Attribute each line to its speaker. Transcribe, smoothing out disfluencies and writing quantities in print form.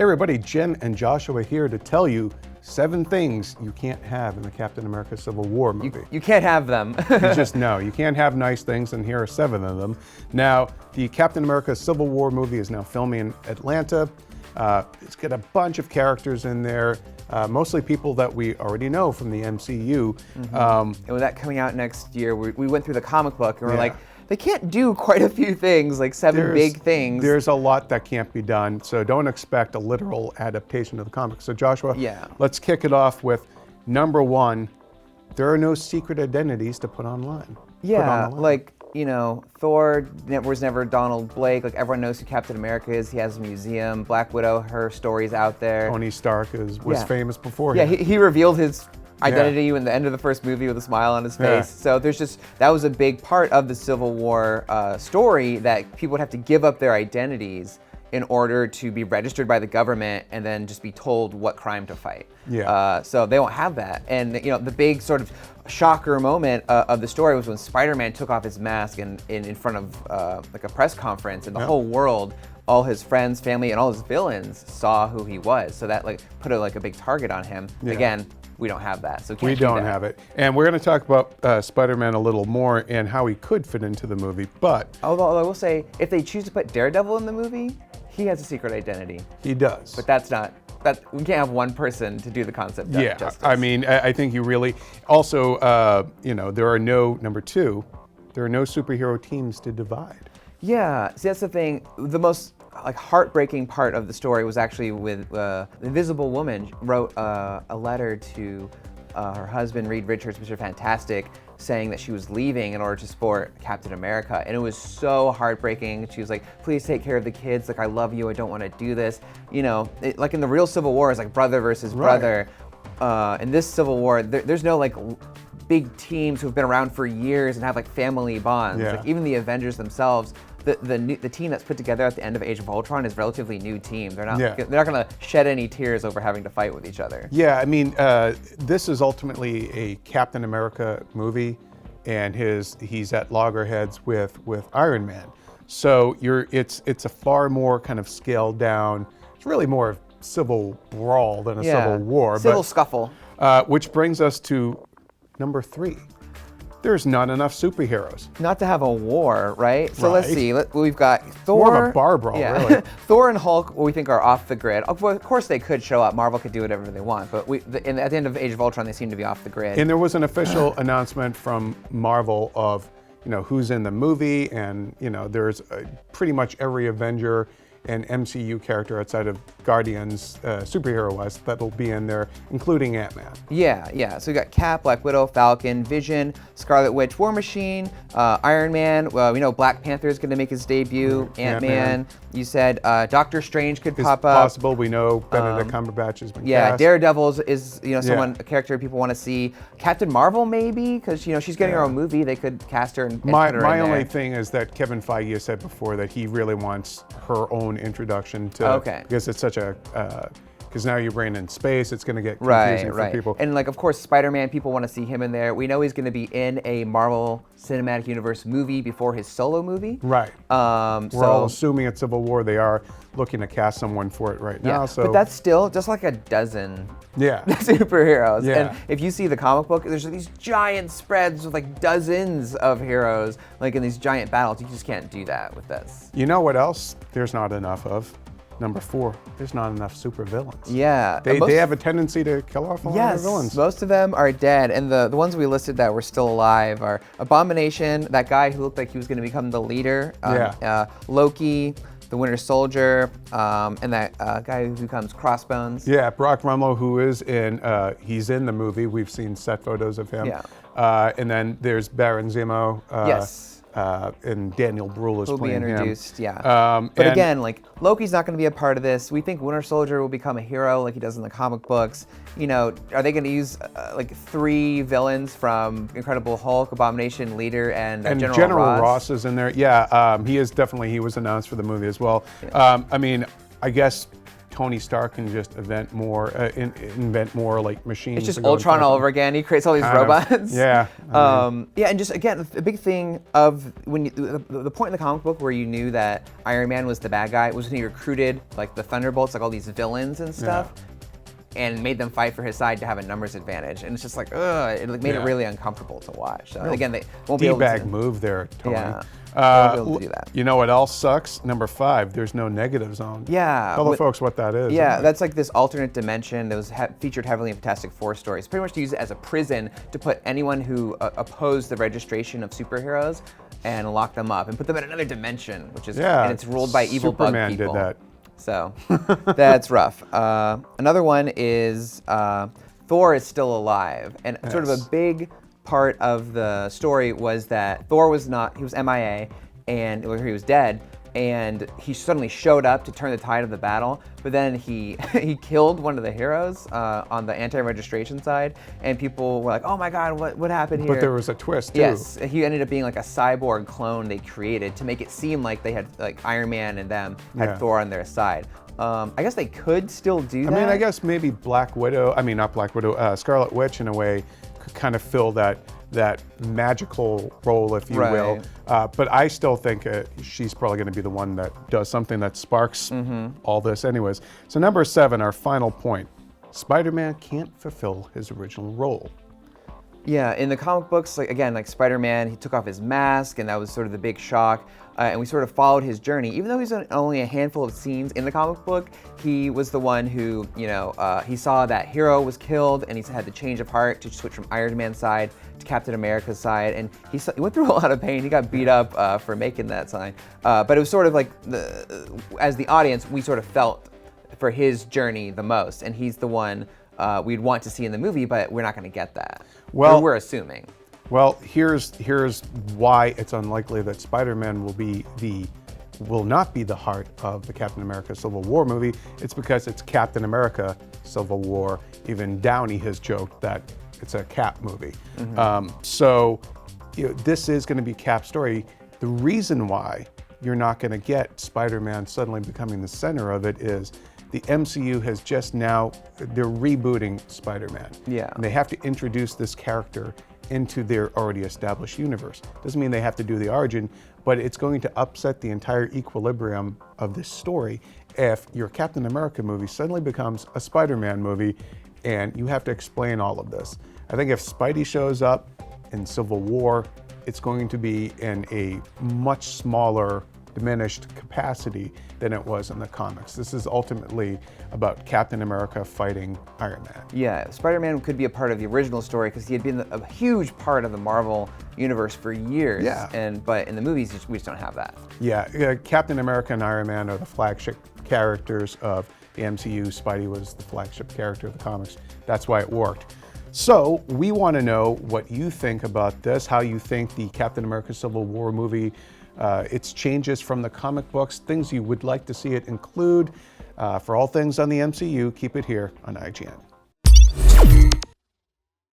Speaker 1: Hey everybody, Jim and Joshua here to tell you 7 things you can't have in the Captain America Civil War movie.
Speaker 2: You can't have them.
Speaker 1: You just know. You can't have nice things, and here are 7 of them. Now, the Captain America Civil War movie is now filming in Atlanta. It's got a bunch of characters in there, mostly people that we already know from the MCU.
Speaker 2: And with that coming out next year, we went through the comic book and we're like, they can't do quite a few things, like 7 big things.
Speaker 1: There's a lot that can't be done, so don't expect a literal adaptation of the comic. So Joshua, let's kick it off with number 1. There are no secret identities to put online.
Speaker 2: Yeah, like, you know, Thor was never Donald Blake. Like, everyone knows who Captain America is. He has a museum. Black Widow, her story's out there.
Speaker 1: Tony Stark was famous before.
Speaker 2: Yeah, he revealed his identity in the end of the first movie with a smile on his face. So there's that was a big part of the Civil War story, that people would have to give up their identities in order to be registered by the government and then just be told what crime to fight. So they won't have that. And you know, the big sort of shocker moment of the story was when SpiderMan took off his mask in front of like a press conference, and the whole world, all his friends, family, and all his villains saw who he was. So that like put a big target on him. Again, we don't have that, so
Speaker 1: we don't have it. And we're going to talk about Spider-Man a little more and how he could fit into the movie. But
Speaker 2: although I will say, if they choose to put Daredevil in the movie, he has a secret identity.
Speaker 1: He does.
Speaker 2: But that's not. We can't have one person to do the concept justice.
Speaker 1: I mean, I think you really also, you know, there are no, number 2, there are no superhero teams to divide.
Speaker 2: Yeah, see, that's the thing. The most heartbreaking part of the story was actually with the Invisible Woman wrote a letter to her husband, Reed Richards, Mr. Fantastic, saying that she was leaving in order to support Captain America. And it was so heartbreaking. She was like, please take care of the kids. Like, I love you. I don't want to do this. You know, like in the real Civil War, it's like brother versus brother. In this Civil War, there's no big teams who've been around for years and have family bonds. Like, even the Avengers themselves, the team that's put together at the end of Age of Ultron is a relatively new team. They're not going to shed any tears over having to fight with each other.
Speaker 1: Yeah, I mean, this is ultimately a Captain America movie, and he's at loggerheads with Iron Man. So it's a far more kind of scaled down. It's really more of civil brawl than a civil war.
Speaker 2: Civil scuffle.
Speaker 1: Which brings us to number 3. There's not enough superheroes.
Speaker 2: Not to have a war, right? So let's see. We've got Thor.
Speaker 1: More of a bar brawl, really.
Speaker 2: Thor and Hulk, we think, are off the grid. Of course, they could show up. Marvel could do whatever they want, but at the end of Age of Ultron, they seem to be off the grid.
Speaker 1: And there was an official announcement from Marvel of, you know, who's in the movie, and you know, there's pretty much every Avenger and MCU character outside of Guardians, superhero-wise, that'll be in there, including Ant-Man.
Speaker 2: Yeah. So we got Cap, Black Widow, Falcon, Vision, Scarlet Witch, War Machine, Iron Man. We know Black Panther is going to make his debut. Ant-Man. You said Doctor Strange could pop up.
Speaker 1: Possible. We know Benedict Cumberbatch has been cast.
Speaker 2: Daredevil is a character people want to see. Captain Marvel maybe, because she's getting her own movie. They could cast her and put her in there.
Speaker 1: My only thing is that Kevin Feige has said before that he really wants her own introduction to, because it's such a because now you're bringing in space, it's going to get confusing for people.
Speaker 2: And of course, Spider-Man, people want to see him in there. We know he's going to be in a Marvel Cinematic Universe movie before his solo movie.
Speaker 1: Right. We're all assuming at Civil War they are looking to cast someone for it right now. So,
Speaker 2: but that's still just like a dozen superheroes. And if you see the comic book, there's these giant spreads with dozens of heroes, in these giant battles. You just can't do that with this.
Speaker 1: You know what else there's not enough of? Number 4, there's not enough supervillains.
Speaker 2: Yeah.
Speaker 1: They have a tendency to kill off a lot of villains.
Speaker 2: Most of them are dead, and the ones we listed that were still alive are Abomination, that guy who looked like he was going to become the leader, Loki, the Winter Soldier, and that guy who becomes Crossbones.
Speaker 1: Yeah, Brock Rumlow, who is he's in the movie. We've seen set photos of him. Yeah. And then there's Baron Zemo. And Daniel Bruhl is playing him.
Speaker 2: Will be introduced, but again, Loki's not going to be a part of this. We think Winter Soldier will become a hero like he does in the comic books. You know, are they going to use 3 villains from Incredible Hulk, Abomination, Leader, and
Speaker 1: General Ross is in there. Yeah, he was announced for the movie as well. I mean, I guess Tony Stark can just invent more like machines.
Speaker 2: It's just
Speaker 1: to go and
Speaker 2: Ultron
Speaker 1: fight
Speaker 2: all
Speaker 1: them.
Speaker 2: over again. He creates all these
Speaker 1: Kind of.
Speaker 2: robots.
Speaker 1: Yeah.
Speaker 2: Yeah, and just again, the big thing of when the point in the comic book where you knew that Iron Man was the bad guy was when he recruited like the Thunderbolts, like all these villains and stuff, and made them fight for his side to have a numbers advantage. And it's just like, ugh, it like, made it really uncomfortable to watch. So again, they won't be able to.
Speaker 1: D-bag move there, Tony.
Speaker 2: Yeah. They won't be able to do that.
Speaker 1: You know what else sucks? Number 5, there's no negative zone.
Speaker 2: Yeah.
Speaker 1: Tell the folks what that is.
Speaker 2: Yeah, that's like this alternate dimension that was featured heavily in Fantastic Four stories. Pretty much to use it as a prison to put anyone who opposed the registration of superheroes and lock them up and put them in another dimension, which is and it's ruled by evil
Speaker 1: Superman
Speaker 2: bug people.
Speaker 1: did that.
Speaker 2: So that's rough. Another one is Thor is still alive, and sort of a big part of the story was that Thor was he was MIA, and he was dead, and he suddenly showed up to turn the tide of the battle, but then he killed one of the heroes on the anti-registration side, and people were like, oh my god, what happened here?
Speaker 1: But there was a twist too.
Speaker 2: Yes, he ended up being like a cyborg clone they created to make it seem like they had, like Iron Man and them had Thor on their side. I guess they could still do that.
Speaker 1: I mean, I guess maybe Scarlet Witch in a way could kind of fill that magical role, if you will. But I still think she's probably going to be the one that does something that sparks all this anyways. So number 7, our final point. Spider-Man can't fulfill his original role.
Speaker 2: Yeah, in the comic books, like Spider-Man, he took off his mask, and that was sort of the big shock. And we sort of followed his journey. Even though he's in only a handful of scenes in the comic book, he was the one who, he saw that hero was killed, and he had the change of heart to switch from Iron Man's side to Captain America's side. And he went through a lot of pain. He got beat up for making that sign. But it was sort of like, as the audience, we sort of felt for his journey the most. And he's the one we'd want to see in the movie, but we're not going to get that. Well, we're assuming.
Speaker 1: Well, here's why it's unlikely that Spider-Man will not be the heart of the Captain America Civil War movie. It's because it's Captain America Civil War. Even Downey has joked that it's a Cap movie. So this is going to be Cap's story. The reason why you're not going to get Spider-Man suddenly becoming the center of it is the MCU has just now, they're rebooting Spider-Man.
Speaker 2: Yeah.
Speaker 1: And they have to introduce this character into their already established universe. Doesn't mean they have to do the origin, but it's going to upset the entire equilibrium of this story if your Captain America movie suddenly becomes a Spider-Man movie and you have to explain all of this. I think if Spidey shows up in Civil War, it's going to be in a much smaller, diminished capacity than it was in the comics. This is ultimately about Captain America fighting Iron Man.
Speaker 2: Yeah, Spider-Man could be a part of the original story because he had been a huge part of the Marvel universe for years.
Speaker 1: Yeah.
Speaker 2: But in the movies, we just don't have that.
Speaker 1: Yeah, Captain America and Iron Man are the flagship characters of the MCU. Spidey was the flagship character of the comics. That's why it worked. So we want to know what you think about this, how you think the Captain America Civil War movie, its changes from the comic books, things you would like to see it include. For all things on the MCU, keep it here on IGN.